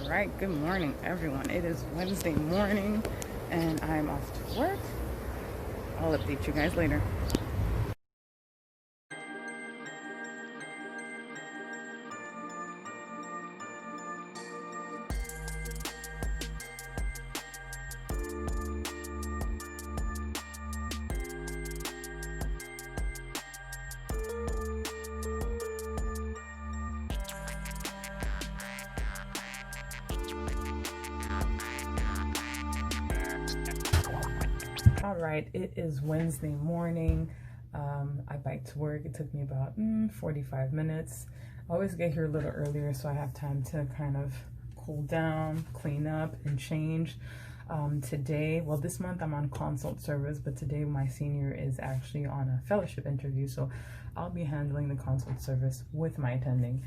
right, good morning, everyone. It is Wednesday morning, and I'm off to work. I'll update you guys later. All right, it is Wednesday morning. I bike to work. It took me about 45 minutes. I always get here a little earlier so I have time to kind of cool down, clean up, and change. Today, well, this month I'm on consult service, but today my senior is actually on a fellowship interview, so I'll be handling the consult service with my attending.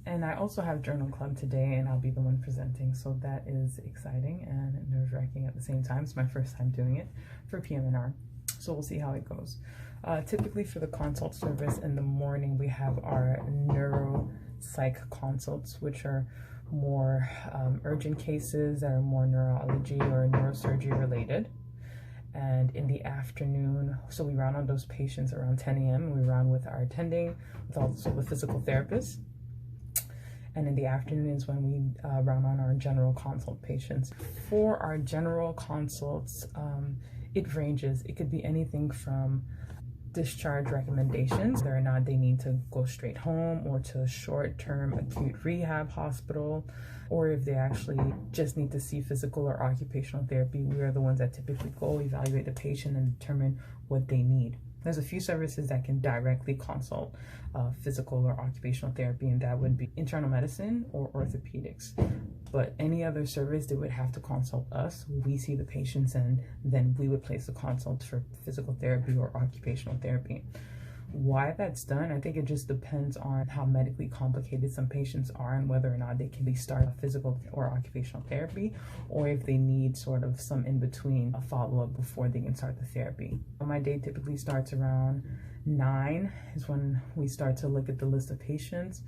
And I also have journal club today, and I'll be the one presenting, so that is exciting and nerve-wracking at the same time. It's my first time doing it for PM&R, so we'll see how it goes. Typically for the consult service in the morning, we have our neuropsych consults, which are more urgent cases that are more neurology or neurosurgery related. And in the afternoon, so we round on those patients around 10 a.m. We round with our attending, with also the physical therapist. And in the afternoon is when we round on our general consult patients. For our general consults, it ranges. It could be anything from discharge recommendations, whether or not they need to go straight home or to a short-term acute rehab hospital, or if they actually just need to see physical or occupational therapy. We are the ones that typically go evaluate the patient and determine what they need. There's a few services that can directly consult physical or occupational therapy, and that would be internal medicine or orthopedics. But any other service, they would have to consult us. We see the patients, and then we would place the consult for physical therapy or occupational therapy. Why that's done, I think it just depends on how medically complicated some patients are and whether or not they can be started physical or occupational therapy, or if they need sort of some in-between follow-up before they can start the therapy. My day typically starts around 9 is when we start to look at the list of patients.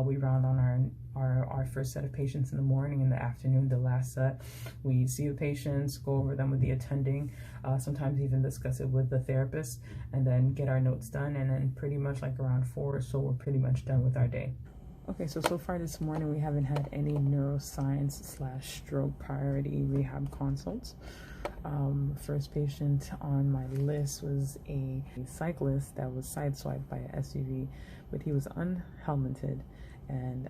We round on our first set of patients in the morning. In the afternoon, the last set, we see the patients, go over them with the attending, sometimes even discuss it with the therapist, and then get our notes done. And then pretty much like around 4 or so, we're pretty much done with our day. Okay, so far this morning, we haven't had any neuroscience/stroke priority rehab consults. First patient on my list was a cyclist that was sideswiped by an SUV, but he was unhelmeted, and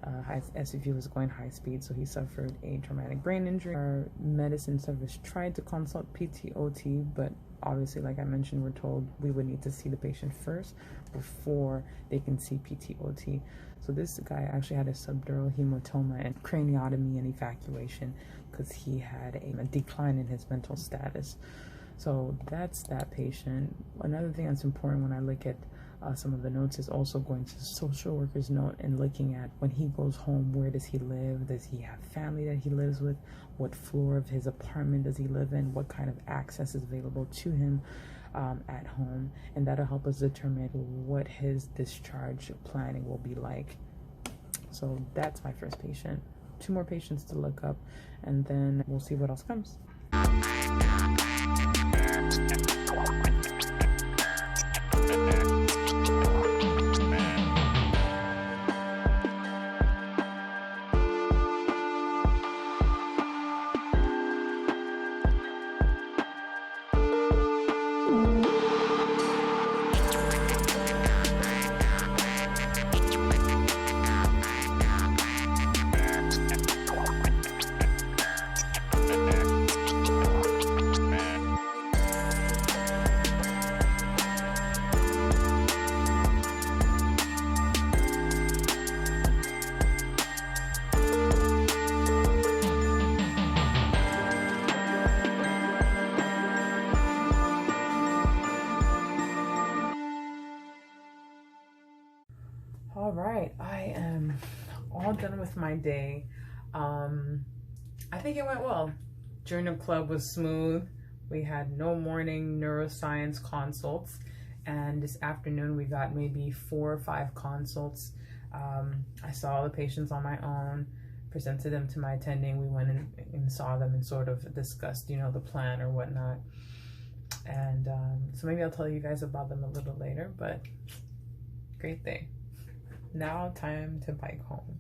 SUV was going high speed, so he suffered a traumatic brain injury. Our medicine service tried to consult PT/OT, but obviously, like I mentioned, we're told we would need to see the patient first before they can see PT/OT. So this guy actually had a subdural hematoma and craniotomy and evacuation because he had a decline in his mental status. So that's that patient. Another thing that's important when I look at some of the notes is also going to social worker's note and looking at when he goes home, where does he live? Does he have family that he lives with? What floor of his apartment does he live in? What kind of access is available to him at home? And that'll help us determine what his discharge planning will be like. So that's my first patient. 2 more patients to look up, and then we'll see what else comes. All right, I am all done with my day. I think it went well. Journal club was smooth. We had no morning neuroscience consults, and this afternoon we got maybe 4 or 5 consults. I saw the patients on my own, presented them to my attending. We went and saw them and sort of discussed, you know, the plan or whatnot. And so maybe I'll tell you guys about them a little later, but great day. Now time to bike home.